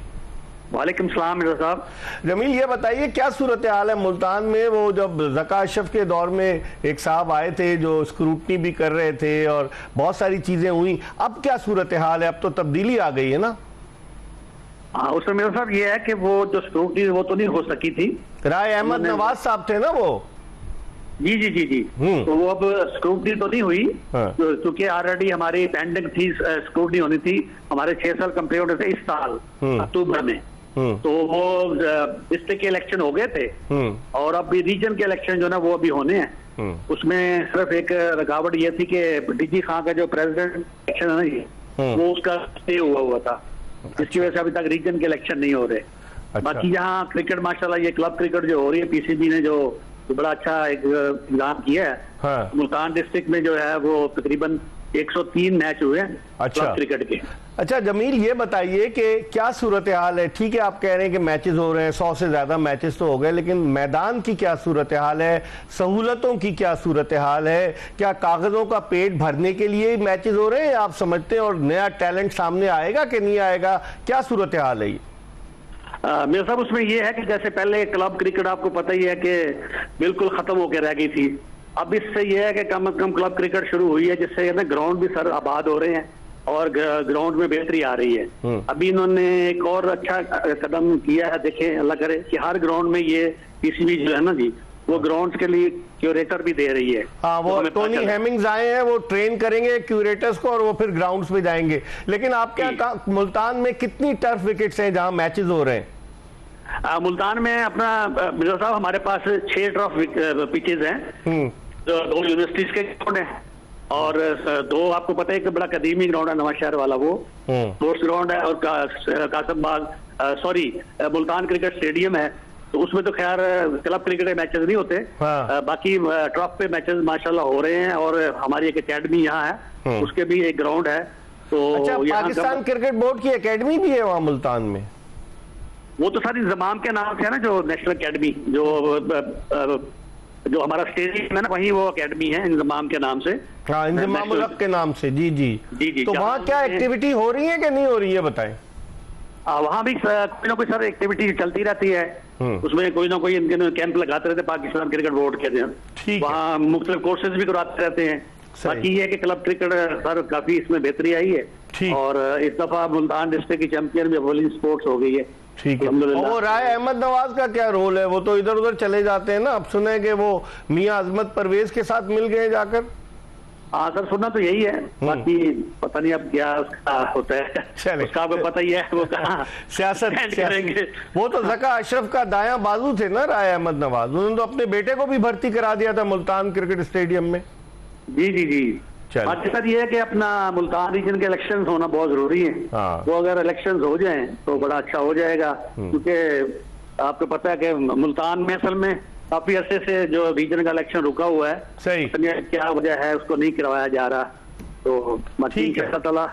वालेकुम सलाम मिर्जा साहब। जमील, ये बताइए क्या सूरत हाल है मुल्तान में? वो जब ज़का अशरफ के दौर में एक साहब आए थे जो स्क्रूटनी भी कर रहे थे और बहुत सारी चीजें हुई, अब क्या सूरत हाल है? अब तो तब्दीली आ गई है ना? हाँ, उसमें मेरा साहब ये है कि वो जो स्क्रूटनी वो तो नहीं हो सकी थी। राय अहमद नवाज साहब थे ना वो? जी जी जी जी। तो वो अब स्क्रूटनी तो नहीं हुई, क्योंकि ऑलरेडी हमारी पेंडिंग थी, स्क्रूटनी होनी थी, हमारे 6 साल कंप्लीट होने थे इस साल अक्टूबर में। तो वो डिस्ट्रिक्ट के इलेक्शन हो गए थे और अभी रीजन के इलेक्शन जो ना वो अभी होने हैं। उसमें सिर्फ एक रुकावट ये थी कि डीजी खां का जो प्रेसिडेंट इलेक्शन है ना जी, वो उसका स्टे हुआ था, जिसकी वजह से अभी तक रीजन के इलेक्शन नहीं हो रहे। बाकी यहाँ क्रिकेट माशाल्लाह ये क्लब क्रिकेट जो हो रही है, पीसीबी ने जो बड़ा अच्छा एक इंतजाम किया है। हाँ। मुल्तान डिस्ट्रिक्ट में जो है वो तकरीबन 103 मैच हुए हैं क्लब क्रिकेट के। अच्छा जमील, ये बताइए कि क्या सूरत हाल है? ठीक है, आप कह रहे हैं कि मैचेस हो रहे हैं, 100 से ज्यादा मैचेस तो हो गए, लेकिन मैदान की क्या सूरत हाल है? सहूलतों की क्या सूरत हाल है? क्या कागजों का पेट भरने के लिए मैचेस हो रहे हैं, आप समझते हैं, और नया टैलेंट सामने आएगा कि नहीं आएगा? क्या सूरत हाल है ये? मेरे साहब उसमें ये है कि जैसे पहले क्लब क्रिकेट आपको पता ही है कि बिल्कुल खत्म होकर रह गई थी। अब इससे ये है कि कम से कम क्लब क्रिकेट शुरू हुई है, जिससे ना ग्राउंड भी सर आबाद हो रहे हैं और ग्राउंड में बेहतरी आ रही है। अभी इन्होंने एक और अच्छा कदम किया है, देखें अल्लाह करे कि हर ग्राउंड में ये पीसीबी जो है ना जी, वो ग्राउंड के लिए क्यूरेटर भी दे रही है। हाँ, वो टोनी हेमिंग्स आए हैं, वो ट्रेन करेंगे क्यूरेटर्स को और वो फिर ग्राउंड्स पे जाएंगे। लेकिन आप क्या मुल्तान में कितनी टर्फ विकेट्स हैं जहां मैचेस हो रहे हैं? मुल्तान में अपना मिर्जा साहब हमारे पास 6 टर्फ पिचेज हैं, जो 2 यूनिवर्सिटीज के ग्राउंड है और 2 आपको पता है एक बड़ा कदीमी ग्राउंड है नवा शहर वाला, वो स्पोर्ट्स ग्राउंड है, और कासिम बाग मुल्तान क्रिकेट स्टेडियम है। तो उसमें तो खैर क्लब क्रिकेट के मैचेस नहीं होते। हाँ। बाकी ट्रफ पे मैचेस माशाल्लाह हो रहे हैं और हमारी एक एकेडमी यहाँ है, उसके भी एक ग्राउंड है। तो अच्छा, पाकिस्तान क्रिकेट बोर्ड की एकेडमी भी है वहाँ मुल्तान में? वो तो सारी इंजमाम के नाम से है ना, जो नेशनल एकेडमी जो हमारा स्टेडियम है ना, वही वो एकेडमी है इंजमाम के नाम से। हाँ, इंजमाम उल हक के नाम से। जी जी जी जी। तो वहाँ क्या एक्टिविटी हो रही है कि नहीं हो रही है, बताएं। वहाँ भी कोई ना कोई सर एक्टिविटी चलती रहती है, उसमें कोई ना कोई इनके कैंप लगाते रहते पाकिस्तान क्रिकेट बोर्ड के। वहाँ मुख्तलिफ कोर्सेज भी कराते रहते हैं। बाकी ये है कि क्लब क्रिकेट सर काफी इसमें बेहतरी आई है और इस दफा मुल्तान डिस्ट्रिक्ट की चैंपियन भी बॉलिंग स्पोर्ट्स हो गई है। ठीक है। वो राय अहमद नवाज का क्या रोल है? वो तो इधर उधर चले जाते हैं ना, अब सुने कि वो मियां अजमत परवेज के साथ मिल गए जाकर। हाँ सर, सुनना तो यही है, बाकी पता नहीं अब क्या उसका होता है। चले, उसका आपको पता ही है वो कहाँ सियासत करेंगे। वो तो ज़का अशरफ का दायां बाजू थे ना राय अहमद नवाज, उन्होंने तो अपने बेटे को भी भर्ती करा दिया था मुल्तान क्रिकेट स्टेडियम में। जी जी जी। बाकी सर ये है कि अपना मुल्तान रीजन के इलेक्शंस होना बहुत जरूरी है। हाँ। वो अगर इलेक्शंस हो जाएं तो बड़ा अच्छा हो जाएगा, क्योंकि आपको पता है कि मुल्तान में असल में काफी अरसे से जो रीजन का इलेक्शन रुका हुआ है। सही। क्या वजह है उसको नहीं करवाया जा रहा, तो ठीक है, अल्लाह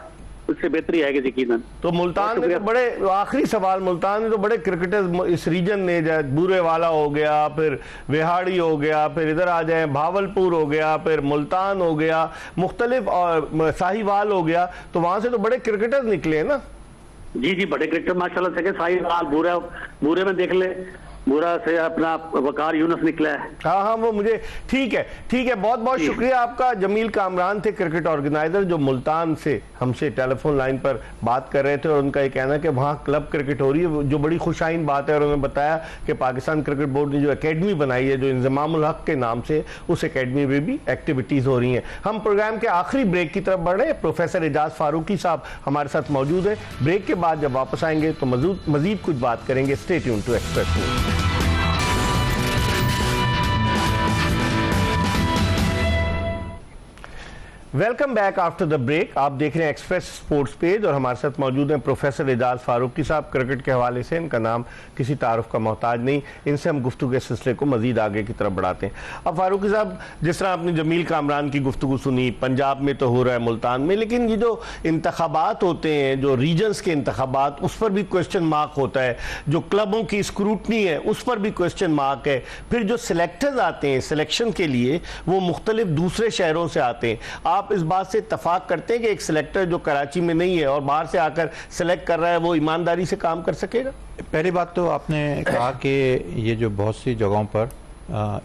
उससे बेहतरी आएगी यकीनन। तो मुल्तान में तो बड़े, आखिरी सवाल, मुल्तान में तो बड़े क्रिकेटर्स इस रीजन ने, बूरे वाला हो गया, फिर विहाड़ी हो गया, फिर इधर आ जाए भावलपुर हो गया, फिर मुल्तान हो गया, मुख्तलिफ और साहिवाल हो गया, तो वहां से तो बड़े क्रिकेटर्स निकले ना। जी जी, बड़े क्रिकेटर माशाल्लाह से। साहिवाल बूरे में देख ले, बुरा से अपना वकार यूनुस निकला है। हाँ हाँ, वो मुझे ठीक है। बहुत बहुत शुक्रिया आपका। जमील कामरान थे क्रिकेट ऑर्गेनाइजर, जो मुल्तान से हमसे टेलीफोन लाइन पर बात कर रहे थे, और उनका ये कहना है कि वहाँ क्लब क्रिकेट हो रही है, जो बड़ी खुशाइन बात है। और उन्होंने बताया कि पाकिस्तान क्रिकेट बोर्ड ने जो एकेडमी बनाई है, जो इंजमाम उल हक के नाम से, उस एकेडमी में भी एक्टिविटीज हो रही हैं। हम प्रोग्राम के आखिरी ब्रेक की तरफ बढ़ रहे हैं। प्रोफेसर एजाज फारूकी साहब हमारे साथ मौजूद है। ब्रेक के बाद जब वापस आएंगे तो मजीद कुछ बात करेंगे। Stay tuned to express news. Welcome back after the break. आप देख रहे हैं एक्सप्रेस स्पोर्ट्स पेज और हमारे साथ मौजूद हैं प्रोफेसर एजाज फारूकी साहब। क्रिकेट के हवाले से इनका नाम किसी तारुफ का मोहताज नहीं। इनसे हम गुफ्तगू के सिलसिले को मजीद आगे की तरफ बढ़ाते हैं। अब फारूकी साहब, जिस तरह आपने जमील कामरान की गुफ्तगू सुनी, पंजाब में तो हो रहा है, मुल्तान में, लेकिन ये जो इंतखाबात होते हैं, जो रीजन्स के इंतखाबात, उस पर भी क्वेश्चन मार्क होता है। जो क्लबों की स्क्रूटनी है उस पर भी क्वेश्चन मार्क है। फिर जो सिलेक्टर्स आते हैं सिलेक्शन के लिए, वो मुख्तलिफ दूसरे शहरों से आते हैं। आप इस बात से इत्तफाक करते हैं कि एक सिलेक्टर जो कराची में नहीं है और बाहर से आकर सिलेक्ट कर रहा है, वो ईमानदारी से काम कर सकेगा? पहली बात तो आपने कहा कि ये जो बहुत सी जगहों पर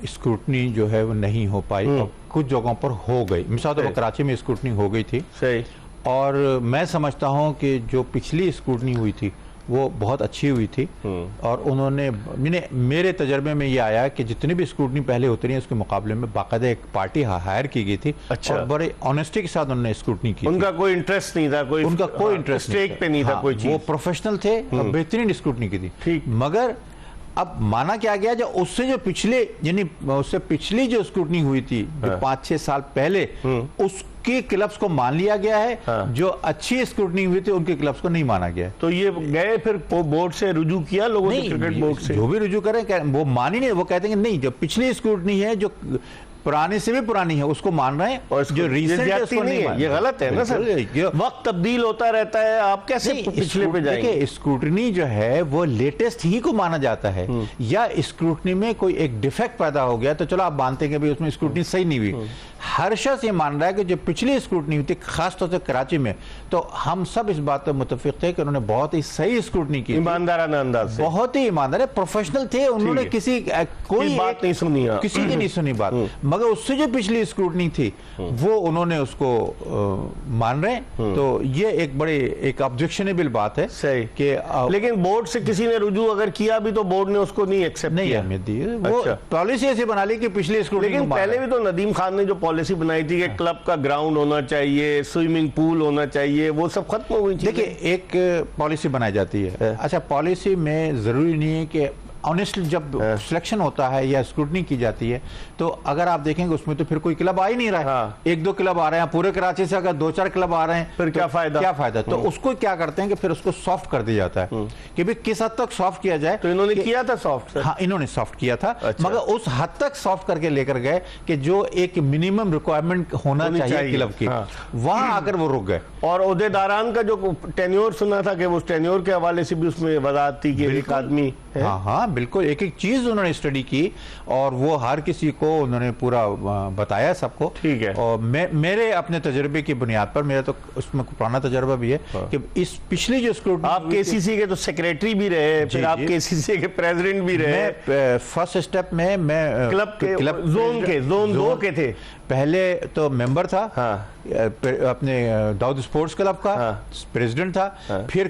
स्क्रूटनी जो है वो नहीं हो पाई और कुछ जगहों पर हो गई। मिसाल तो कराची में स्क्रूटनी हो गई थी। सही। और मैं समझता हूँ कि जो पिछली स्क्रूटनी हुई थी वो बहुत अच्छी हुई थी। और उन्होंने मेरे तजर्बे में ये आया कि जितनी भी स्क्रूटनी पहले होती रही उसके मुकाबले में बाकायदा एक पार्टी हायर की गई थी। अच्छा। और बड़े ऑनेस्टी के साथ उन्होंने स्क्रूटनी की। उनका कोई इंटरेस्ट नहीं था, उनका कोई इंटरेस्ट स्टेक पे नहीं था कोई चीज। वो प्रोफेशनल थे, बेहतरीन स्क्रूटनी की थी। ठीक। मगर अब माना क्या गया, जो उससे जो पिछले यानी उससे पिछली जो स्क्रूटनी हुई थी 5-6 साल पहले, उसके क्लब्स को मान लिया गया है। जो अच्छी स्क्रूटनी हुई थी उनके क्लब्स को नहीं माना गया है। तो ये गए फिर बोर्ड से रुजू किया लोगों ने, क्रिकेट बोर्ड से जो भी रुजू करें वो मान ही नहीं, वो कहते हैं कि नहीं जो पिछली स्क्रूटनी है जो पुराने से भी पुरानी है उसको मान रहे हैं, और जो रीसेंट है उसको नहीं मान। ये गलत है ना सर, वक्त तब्दील होता रहता है, आप कैसे पिछले पे जाएंगे? स्क्रूटनी जो है वो लेटेस्ट ही को माना जाता है, या स्क्रूटनी में कोई एक डिफेक्ट पैदा हो गया तो चलो आप मानते हैं कि भाई उसमें स्क्रूटनी सही नहीं हुई। हर शख्स ये मान रहा है कि जो पिछली स्क्रूटनी हुई थी खासतौर से कराची में, तो हम सब इस बात पर मुतफिक थे कि उन्होंने बहुत ही सही स्क्रूटनी की, ईमानदाराना अंदाज से, बहुत ही ईमानदार, प्रोफेशनल थे। उन्होंने किसी कोई बात नहीं सुनी, किसी की नहीं सुनी बात। मगर उससे जो पिछली स्क्रूटनी थी वो उन्होंने उसको मान रहे हैं। तो ये एक बड़े एक ऑब्जेक्शनेबल बात है सही कि लेकिन बोर्ड से किसी ने रुजू अगर किया भी तो बोर्ड ने उसको नहीं एक्सेप्ट नहीं अहमियत दी। वो पॉलिसी ऐसी बना ली कि पिछली स्क्रूटनी, लेकिन पहले भी तो नदीम खान ने जो पॉलिसी बनाई थी कि क्लब का ग्राउंड होना चाहिए, स्विमिंग पूल होना चाहिए, वो सब खत्म हो गई। देखिए एक पॉलिसी बनाई जाती है, अच्छा पॉलिसी में जरूरी नहीं है कि ऑनेस्टली जब सिलेक्शन होता है या स्क्रूटनी की जाती है तो अगर आप देखेंगे उसमें तो फिर कोई क्लब आ ही नहीं रहा है। हाँ। 1-2 क्लब आ रहे हैं पूरे कराची से, अगर 2-4 क्लब आ रहे हैं फिर तो क्या फायदा? तो उसको क्या करते हैं कि फिर उसको सॉफ्ट कर दिया जाता है कि भाई किस हद तक सॉफ्ट किया जाए। तो इन्होंने किया था सॉफ्ट? हाँ इन्होंने सॉफ्ट किया था। अच्छा। मगर उस हद तक सॉफ्ट करके लेकर गए कि जो एक मिनिमम रिक्वायरमेंट होना चाहिए क्लब की, वहां आकर वो रुक गए। और ओहदेदारान का जो टेन्योर सुना था कि वो टेन्योर के हवाले से भी उसमें वजाहत थी कि एक आदमी है। हाँ बिल्कुल, एक एक चीज उन्होंने स्टडी की और वो हर किसी को उन्होंने पूरा बताया सबको। ठीक है। और मेरे अपने तजुर्बे की बुनियाद पर, मेरा तो उसमें पुराना तजुर्बा भी है कि इस पिछली जो स्क्रूटनी, आप केसीसी के तो सेक्रेटरी भी रहे, फिर आप केसीसी के प्रेसिडेंट भी रहे। फर्स्ट स्टेप में मैं क्लब जोन 2 के थे। पहले तो मेंबर था, हाँ। अपने दाऊद स्पोर्ट्स क्लब का, हाँ। प्रेसिडेंट था, हाँ। फिर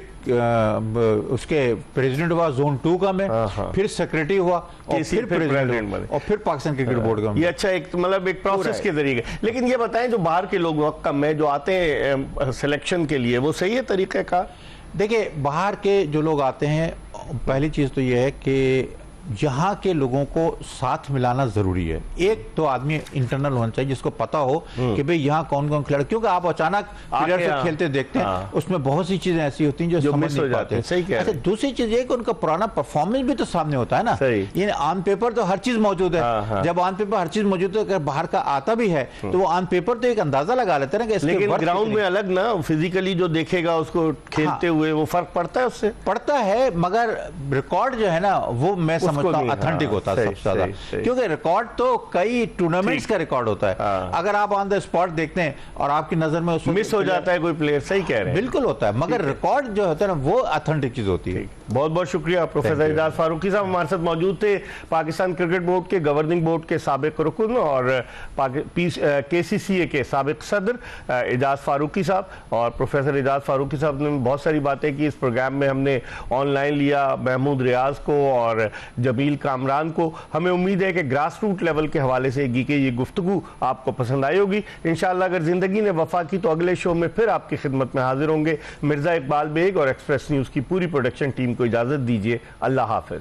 उसके प्रेसिडेंट हुआ जोन 2 का मैं, हाँ। फिर सेक्रेटरी हुआ और फिर प्रेसिडेंट और फिर पाकिस्तान क्रिकेट बोर्ड का। ये अच्छा एक मतलब एक प्रोसेस के जरिए। लेकिन ये बताएं जो बाहर के लोग वक्त कम है जो आते हैं सिलेक्शन के लिए, वो सही है तरीके का? देखिए बाहर के जो लोग आते हैं, पहली चीज तो ये है कि यहाँ के लोगों को साथ मिलाना जरूरी है। एक तो आदमी इंटरनल होना चाहिए जिसको पता हो कि भाई यहाँ कौन कौन खिलाड़ी, क्योंकि आप अचानक प्लेयर से खेलते देखते हैं, उसमें बहुत सी चीजें ऐसी होती हैं जो समझ नहीं पाते। सही कह रहे हैं। अच्छा दूसरी चीज ये कि उनका पुराना परफॉर्मेंस भी तो सामने होता है ना। ये ऑन पेपर तो हर चीज मौजूद है। जब ऑन पेपर हर चीज मौजूद है, अगर बाहर का आता भी है तो वो ऑन पेपर तो एक अंदाजा लगा लेते हैं कि लेकिन ग्राउंड में अलग ना, फिजिकली जो देखेगा उसको खेलते हुए वो फर्क पड़ता है, उससे पड़ता है। मगर रिकॉर्ड जो है ना वो मैं समझता हूँ ऑथेंटिक होता है सबसे ज्यादा, क्योंकि रिकॉर्ड तो कई टूर्नामेंट्स का रिकॉर्ड होता है। अगर आप ऑन द स्पॉट देखते हैं और आपकी नजर में उसमें मिस हो जाता है कोई प्लेयर, सही कह रहे हैं, बिल्कुल होता है, मगर रिकॉर्ड जो होता है ना वो ऑथेंटिक चीज होती है। बहुत बहुत शुक्रिया प्रोफेसर एजाज फारूकी साहब हमारे साथ मौजूद थे, पाकिस्तान क्रिकेट बोर्ड के गवर्निंग बोर्ड के साबिक रुकन और KCCA के साबिक सदर एजाज फारूकी साहब। और प्रोफेसर एजाज फारूकी साहब ने बहुत सारी बातें की। इस प्रोग्राम में हमने ऑनलाइन लिया महमूद रियाज को और जमील कामरान को। हमें उम्मीद है कि ग्रास रूट लेवल के हवाले से ये गुफ्तगू आपको पसंद आई होगी। इंशाअल्लाह अगर जिंदगी ने वफा की तो अगले शो में फिर आपकी खिदमत में हाजिर होंगे। मिर्जा इकबाल बेग और एक्सप्रेस न्यूज की पूरी प्रोडक्शन टीम को इजाजत दीजिए। अल्लाह हाफिज।